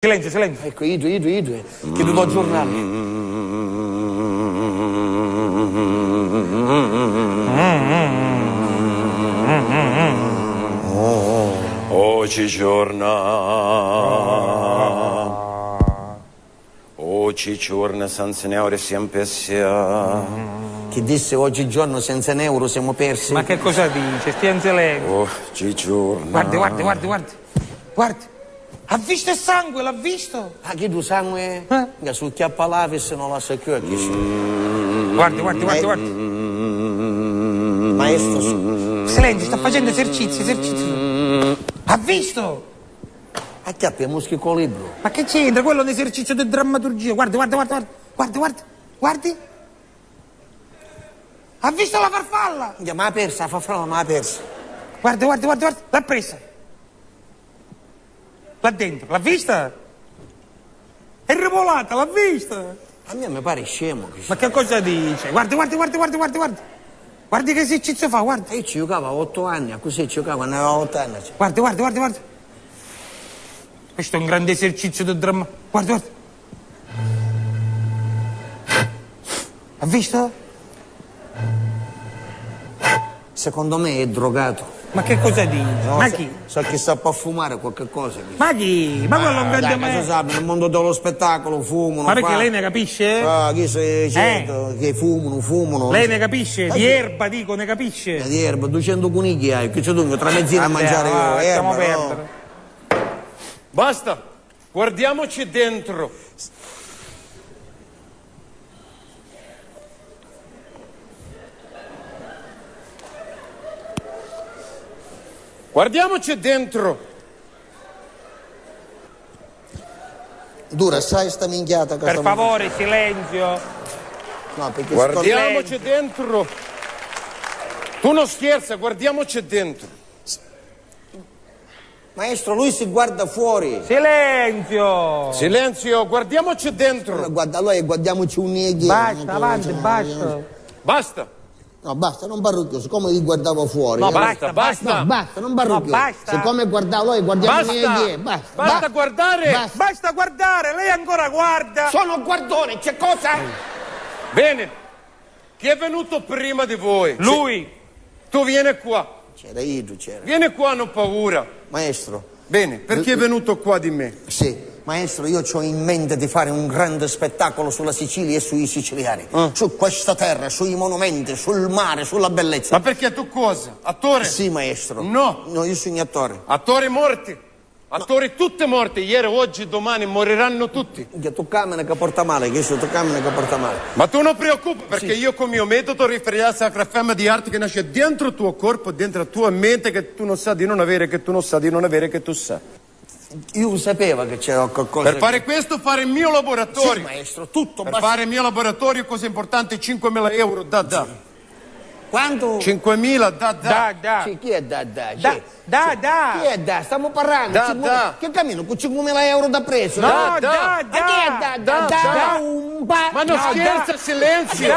Silenzio, silenzio. Ecco, io, che ti do giornale. Oggigiorno senza neuro siamo persi. Chi disse oggigiorno senza un euro siamo persi? Ma che cosa dice? Stia in silenzio. Oggigiorno. Guarda. Ha visto il sangue, l'ha visto? Ah, che tu sangue? Che sul chiappalavis non la sai più. Guarda. Maestro. Silenzio, sta facendo esercizio. Ha visto? Acchiappi il muschi con libro. Ma che c'entra? Quello è un esercizio di drammaturgia. Guardi. Ha visto la farfalla? Ma l'ha persa, la farfalla ma l'ha persa. Guarda, l'ha presa. Là dentro, l'ha vista? È rivolata, l'ha vista? A me mi pare scemo. Ma che cosa dice? Guarda. Guardi che esercizio fa, guarda. Io ci giocavo a 8 anni, a così ci giocavo, ne avevo 8 anni. Guarda. Questo è un grande esercizio del dramma. Guarda. Ha visto? Secondo me è drogato. Ma che cosa dice? No, Ma chi? So che sa può fumare qualche cosa. Ma chi? Ma quello è un grande dai, sa, nel mondo dello spettacolo fumano. Ma perché lei ne capisce? Ah, chi sei certo, che fumano. Lei ne capisce? Di erba, dico, ne capisce? Di erba, 200 conigli hai, che c'è dunque tra mezzina a mangiare io. Lasciamo Erba, perdere. Basta, guardiamoci dentro. Guardiamoci dentro. Dura, sai sta minchiata che Per favore, silenzio. No, perché Guardiamoci dentro. Tu non scherza, guardiamoci dentro. Maestro, lui si guarda fuori. Silenzio. Silenzio, guardiamoci dentro. Guarda, allora guardiamoci un nieghi. Basta, avanti, basta. Basta. No, basta, non barrucchio, siccome li guardavo fuori. No, Basta. No, basta, non barrucchio. No, basta. Siccome guardavo lui, guardiamo Basta. i nieghi. Basta guardare. Basta guardare, lei ancora guarda. Sono guardone, c'è cosa? Bene. Chi è venuto prima di voi? Lui. Tu vieni qua. C'era io, c'era. Vieni qua, non paura. Maestro. Bene, perché è venuto qua di me? Sì, maestro, io ho in mente di fare un grande spettacolo sulla Sicilia e sui siciliani. Su questa terra, sui monumenti, sul mare, sulla bellezza. Ma perché tu cosa? Attore? Sì, maestro. No. No, io sono attore. Attori morti. Attori tutti morti. Ieri, oggi, domani moriranno tutti. Che tu cammina che porta male, che tu cammina che porta male. Ma tu non preoccupi, perché io con il mio metodo riferirò a Sacra Femme di arte che nasce dentro il tuo corpo, dentro la tua mente, che tu non sa di non avere, che tu non sa di non avere, che tu sa. Io sapevo che c'era qualcosa. Per fare questo, fare il mio laboratorio. Sì, maestro, tutto Per basta. fare il mio laboratorio, cosa importante, 5.000 euro, da. Quanto? 5.000, da. Da. Sì, chi è da? Da. Chi è da? Stiamo parlando. Da. Che cammino con 5.000 euro da preso? No, Da. Ma chi è da? Da. Un ba. Ma non No, scherza, silenzio.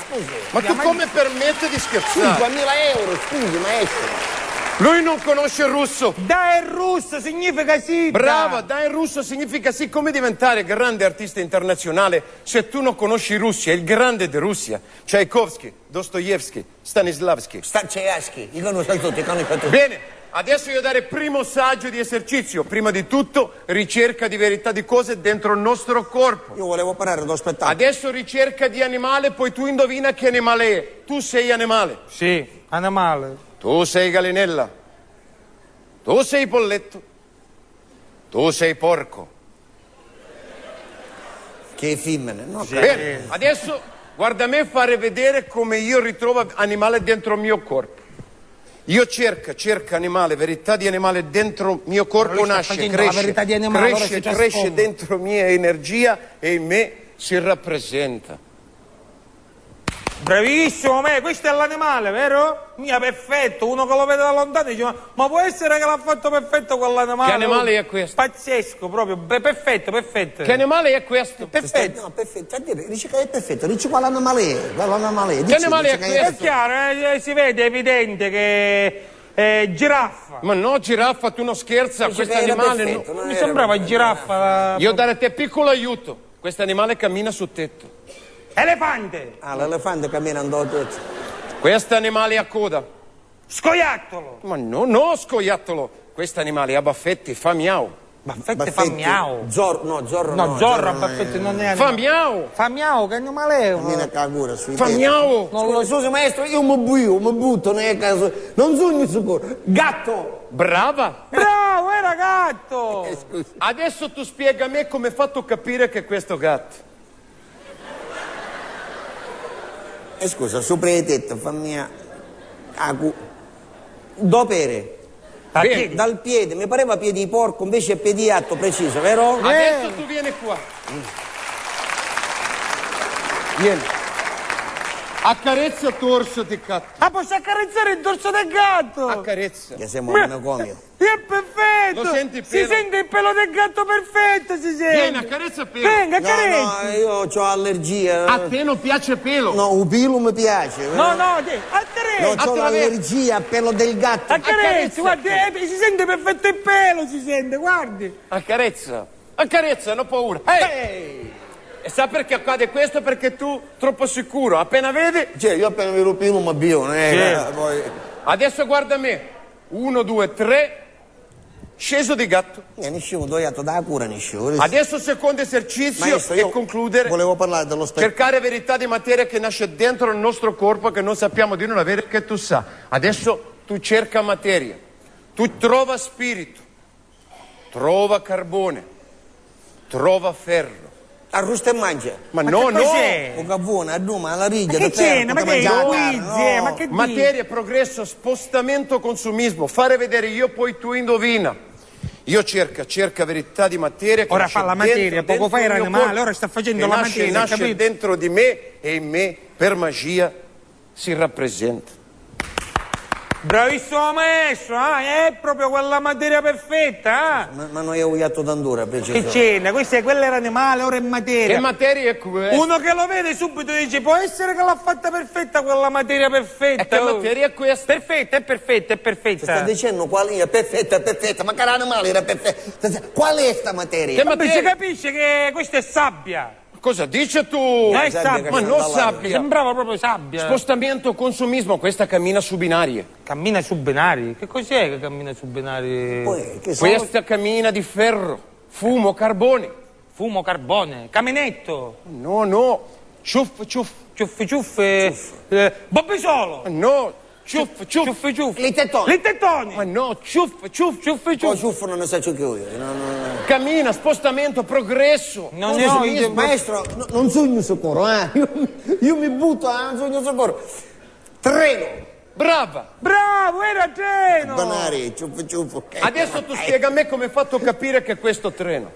Scusi. Ma tu come permetti di scherzare? 5.000 euro, scusi, maestro. Lui non conosce il russo. Da è russo, significa sì. Brava, dai, in russo significa sì. Come diventare grande artista internazionale se tu non conosci i russi? È il grande di Russia. Tchaikovsky, Dostoevsky, Stanislavski. Stanislavski, io conosco tutti, Bene, adesso io darei il primo saggio di esercizio. Prima di tutto, ricerca di verità di cose dentro il nostro corpo. Io volevo parlare dello spettacolo. Adesso ricerca di animale, poi tu indovina che animale è. Tu sei animale. Sì, animale. Tu sei gallinella. Tu sei polletto. Tu sei porco. Che femmine, no? Sì. Bene, adesso guarda me fare vedere come io ritrovo animale dentro il mio corpo. Io cerco animale, verità di animale dentro il mio corpo, Lui sta nasce, facendo cresce, la verità di animale, allora si cresce trasforma. dentro mia energia e in me si rappresenta. Bravissimo, questo è l'animale, vero? Mia, perfetto, uno che lo vede da lontano dice ma può essere che l'ha fatto perfetto quell'animale? Che animale è questo? Pazzesco, proprio, perfetto. Che animale è questo? Perfetto. No, perfetto. Dici che è perfetto, dici quale animale è. Che animale è È questo? chiaro, si vede, è evidente che giraffa. Ma no, giraffa, tu non scherza, Dice questo che era animale... perfetto, no. non Mi era sembrava giraffa. Io dare a te piccolo aiuto. Questo animale cammina sul tetto. Elefante. Ah, l'elefante cammina andando. Questo animale ha coda. Scoiattolo. Ma no, scoiattolo. Questo animale ha baffetti, fa miau. Baffette fa miau. Zorro No, zorro, baffette non è Fa animale. miau. Fa miau, che animale è? cammina cagura sui Fa piedi. miau. Scusa maestro, io mi butto, non è caso. Non sogno sicuro. Gatto! Brava. Bravo, era gatto. Adesso tu spiega a me come hai fatto capire che è questo gatto. Scusa, sopra le tette, fammi dopere. Bene. Dal piede, mi pareva piedi di porco, invece è piedi di atto preciso, vero? Adesso tu vieni qua. Vieni. Accarezza torso di gatto. Ah, posso accarezzare il dorso del gatto? Accarezza. Che siamo a manicomio. È perfetto. Lo senti il Si pelo? sente il pelo del gatto perfetto, si sente. Vieni, accarezza il pelo. Venga, No, accarezzi. io ho allergia. A te non piace il pelo. No, un pelo mi piace. No, No, accarezzi. ho l'allergia al pelo del gatto. Accarezzi, guardi, si sente perfetto il pelo, si sente, guardi. Accarezza. Accarezza, non ho paura. Ehi! E sa perché accade questo? Perché tu troppo sicuro. Appena vedi... Cioè, io appena vedo il pelo mi avvio, poi... Adesso guarda me. 1, 2, 3. Sceso di gatto. Nessuno doiato da cura, nessuno. Adesso secondo esercizio Maestro, e io concludere. volevo parlare dello spettacolo. Cercare verità di materia che nasce dentro il nostro corpo che non sappiamo di non avere che tu sa. Adesso tu cerca materia. Tu trova spirito. Trova carbone. Trova ferro. Arrosto e mangia. Ma no, che no. cos'è? O cavone, a Duma, alla riga, Ma che c'è? Ma che mangiare, quiz? Ma che Materia, progresso, spostamento, consumismo. Fare vedere io, poi tu indovina. Io cerca verità di materia. Che Ora nasce fa la materia, dentro poco fa il era mio animale, corpo, ora sta facendo che la nasce, materia, nasce capito? dentro di me e in me, per magia, si rappresenta. Bravissimo maestro, è proprio quella materia perfetta, Ma non è uiato d'andura, Che preciso. c'è? Quello era animale, ora è materia. Che materia è questa? Uno che lo vede subito dice, può essere che l'ha fatta perfetta quella materia perfetta. E che materia è questa? Perfetta, è perfetta, è perfetta. Sta dicendo qual è perfetta, ma cara animale era perfetta. Qual è sta materia? Che Vabbè, si materia? capisce che questa è sabbia. Cosa dice tu? È sabbia sabbia. che Ma sta non dall'aria. sabbia. Sembrava proprio sabbia. Spostamento, consumismo, questa cammina su binarie. Cammina su binari. Che cos'è che cammina su binari? Poi, che so- Questa cammina di ferro, fumo, carbone. Fumo, carbone, caminetto, No. Ciuff. ciuffi, bobbisolo, No. Ciuff. ciuffi. I tettoni. Li tettoni. Ma no, ciuff. Poi ciuffo non ne so che io. Cammina, spostamento, progresso. Non ne ho idea. Maestro, non sogno sicuro, Io mi butto, non sogno sicuro. Treno. Brava. Bravo, era treno. Banari, ciuffo. Adesso tu spiega a me come hai fatto capire che è questo treno.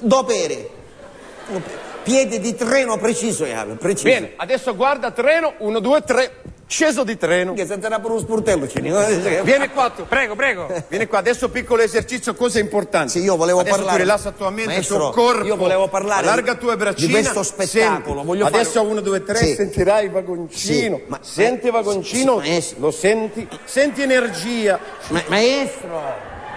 Dopere. Piede di treno preciso, preciso. Bene, adesso guarda treno, 1, 2, 3. Sceso di treno. Che senza per un sportello ce Vieni qua tu. Prego. Vieni qua, adesso piccolo esercizio, cosa importante. Sì, io volevo adesso parlare. tu rilassa tua mente, Maestro, tuo corpo. io volevo parlare allarga tue braccine. di questo spettacolo. Senti. Voglio adesso fare- 1, 2, 3 Sì. sentirai il vagoncino. Sì, ma- Senti il vagoncino, sì, maestro. lo senti? Senti energia. Maestro,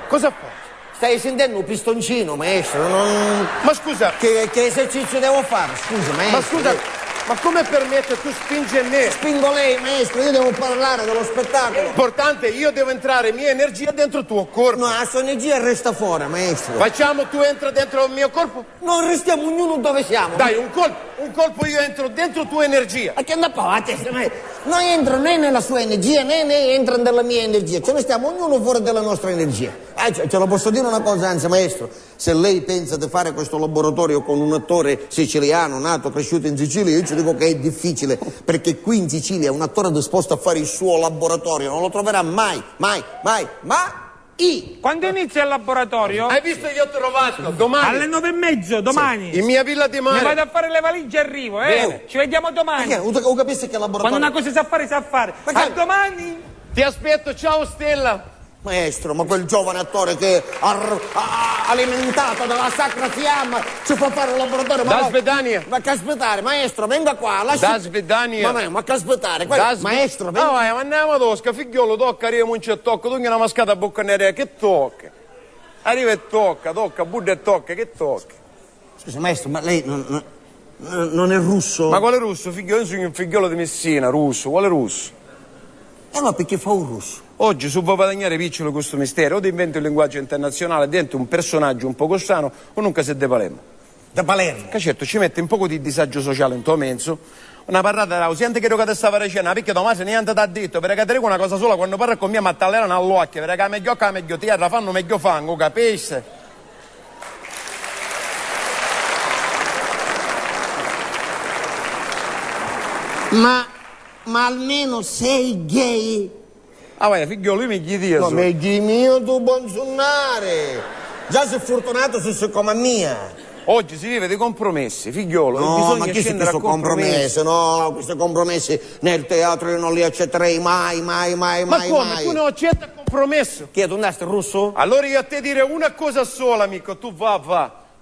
Cosa fai? stai sentendo un pistoncino, maestro? Non... Ma scusa, Che esercizio devo fare? Scusa, maestro. ma scusa, ma come permette tu spingi in me? Spingo lei, maestro, io devo parlare dello spettacolo. Importante, io devo entrare mia energia dentro il tuo corpo. No, la sua energia resta fuori, maestro. Facciamo, tu entra dentro il mio corpo? Non restiamo ognuno dove siamo. Dai, un colpo io entro dentro tua energia. Ma che anda a testa, maestro? Non entro né nella sua energia né entra nella mia energia. Ce ne stiamo ognuno fuori dalla nostra energia. Ce lo posso dire una cosa, anzi, maestro, se lei pensa di fare questo laboratorio con un attore siciliano, nato, cresciuto in Sicilia, io ci dico che è difficile, perché qui in Sicilia un attore disposto a fare il suo laboratorio non lo troverà mai. Quando inizia il laboratorio? Hai visto io ho trovato domani Alle 9:30, domani. in mia villa di Mi mare. vado a fare le valigie e arrivo, Bene. Ci vediamo domani. Perché? O capisci che laboratorio? Quando una cosa sa fare, sa fare. Ma che- A domani. Ti aspetto, ciao Stella. Maestro, ma quel giovane attore che alimentato dalla sacra fiamma ci fa fare un laboratorio. Da Svedania. Ma che aspettare, maestro, venga qua. Da Svedania. Ma che aspettare? Maestro, venga. No, vai, ma andiamo a tosca, figliolo, tocca, arriva un c'è tocca, tu una mascata a bocca nera, che tocca? Arriva e tocca, budda e tocca, che tocca? Scusa, maestro, ma lei non è russo? Ma quale russo? Figliolo, io sono un figliolo di Messina, russo, quale russo? Ma perché fa un russo? Oggi, se vuoi guadagnare piccolo questo mistero, o ti inventi un linguaggio internazionale, diventi un personaggio un poco strano, o nunca sei da Palermo. Da Palermo? Che certo, ci mette un po' di disagio sociale in tuo mezzo, una parlata da senti che ti stava facendo, perché Tommaso niente ti ha detto, perché ti dico una cosa sola, quando parlo con mia ma tallerano all'occhio, perché meglio occa, meglio terra, fanno meglio fango, capisci? Ma almeno sei gay? Ah vai, figliolo, io mi chiedi No, ma di mio tu buon suonare. Già sei fortunato se sei come mia. Oggi si vive di compromessi, figliolo. No, bisogna ma chi scendere sono a compromessi? No, questi compromessi nel teatro io non li accetterei mai. Ma come? Tu non accetti il compromesso? Chi è, tu andasti russo? Allora io a te dire una cosa sola, amico, tu va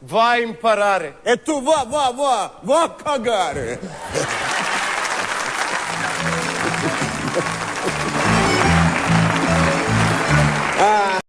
a imparare. E tu va a cagare.